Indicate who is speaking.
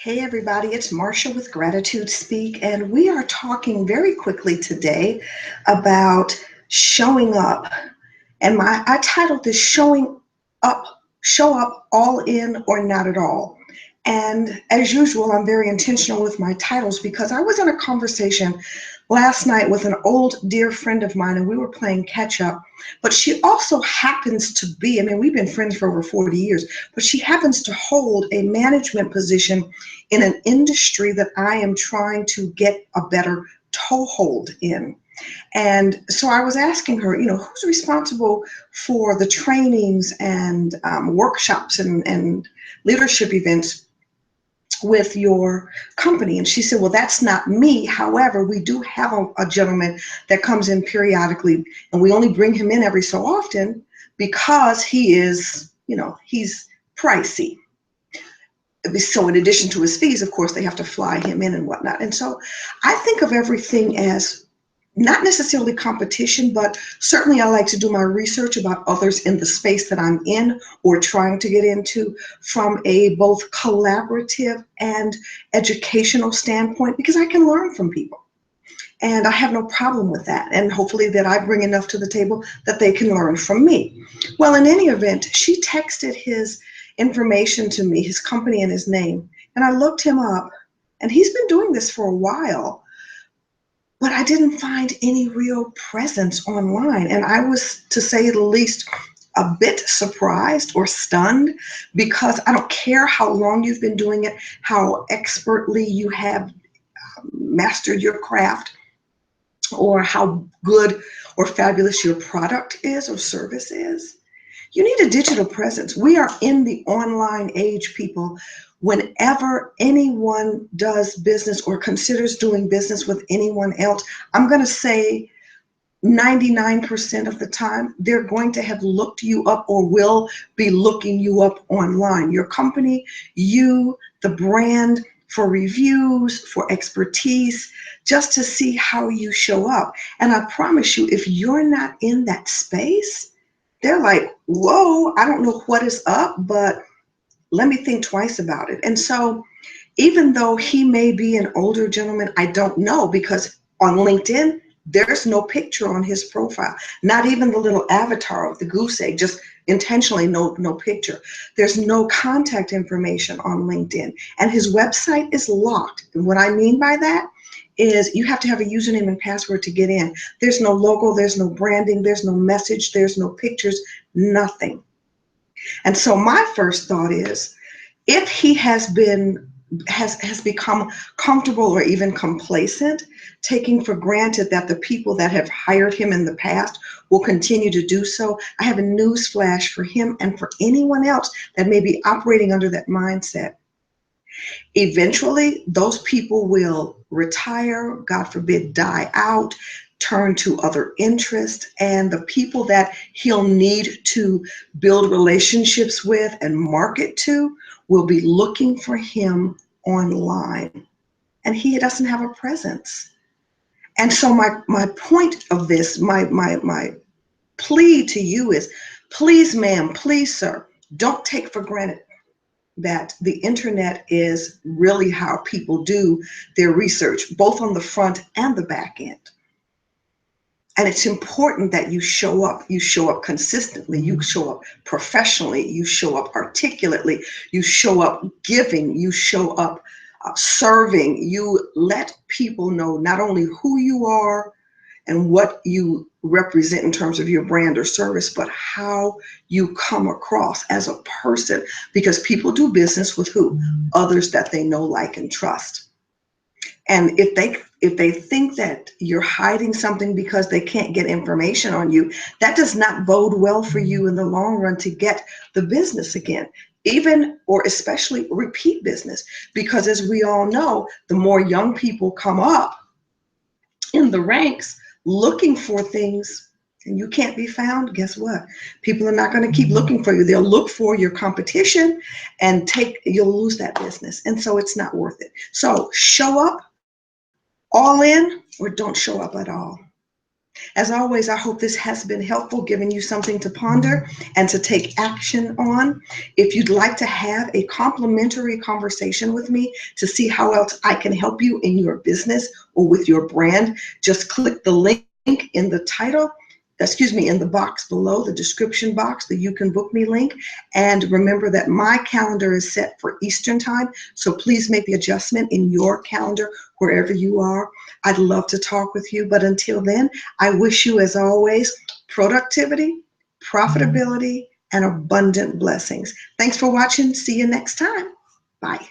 Speaker 1: Hey everybody, it's Marcia with GratitudeSpeak, and we are talking very quickly today about showing up. And I titled this Showing Up, Show Up All In or Not at All. And as usual, I'm very intentional with my titles because I was in a conversation last night with an old dear friend of mine, and we were playing catch up. But she also happens to be, we've been friends for over 40 years, but she happens to hold a management position in an industry that I am trying to get a better toehold in. And so I was asking her, who's responsible for the trainings and workshops and leadership events with your company? And she said, well, that's not me. However, we do have a gentleman that comes in periodically, and we only bring him in every so often because he is, he's pricey. So in addition to his fees, of course, they have to fly him in and whatnot. And so I think of everything as not necessarily competition, but certainly I like to do my research about others in the space that I'm in or trying to get into from a both collaborative and educational standpoint, because I can learn from people. And I have no problem with that. And hopefully that I bring enough to the table that they can learn from me. Well, in any event, she texted his information to me, his company and his name. And I looked him up, and he's been doing this for a while, but I didn't find any real presence online. And I was, to say the least, a bit surprised or stunned, because I don't care how long you've been doing it, how expertly you have mastered your craft, or how good or fabulous your product is or service is. You need a digital presence. We are in the online age, people. Whenever anyone does business or considers doing business with anyone else, I'm going to say 99% of the time, they're going to have looked you up or will be looking you up online. Your company, you, the brand, for reviews, for expertise, just to see how you show up. And I promise you, if you're not in that space, they're like, whoa, I don't know what is up, but let me think twice about it. And so even though he may be an older gentleman, I don't know, because on LinkedIn, there's no picture on his profile, not even the little avatar of the goose egg, just intentionally no picture. There's no contact information on LinkedIn, and his website is locked. And what I mean by that is you have to have a username and password to get in. There's no logo, there's no branding, there's no message, there's no pictures, nothing. And so my first thought is, if he has become comfortable or even complacent, taking for granted that the people that have hired him in the past will continue to do so, I have a news flash for him and for anyone else that may be operating under that mindset. Eventually, those people will retire, God forbid, die out, turn to other interests, and the people that he'll need to build relationships with and market to will be looking for him online, and he doesn't have a presence. And so my point of this, my plea to you is, please, ma'am, please, sir, don't take for granted that the internet is really how people do their research, both on the front and the back end. And it's important that you show up consistently, you show up professionally, you show up articulately, you show up giving, you show up serving. You let people know not only who you are and what you represent in terms of your brand or service, but how you come across as a person, because people do business with who? Others that they know, like, and trust. And if they think that you're hiding something because they can't get information on you, that does not bode well for you in the long run to get the business again, even or especially repeat business. Because as we all know, the more young people come up in the ranks looking for things and you can't be found, guess what? People are not going to keep looking for you. They'll look for your competition and you'll lose that business. And so it's not worth it. So show up all in or don't show up at all. As always, I hope this has been helpful, giving you something to ponder and to take action on. If you'd like to have a complimentary conversation with me to see how else I can help you in your business or with your brand, just click the link in the title, in the box below, the description box, the You Can Book Me link. And remember that my calendar is set for Eastern time, so please make the adjustment in your calendar wherever you are. I'd love to talk with you, but until then, I wish you, as always, productivity, profitability, and abundant blessings. Thanks for watching. See you next time. Bye.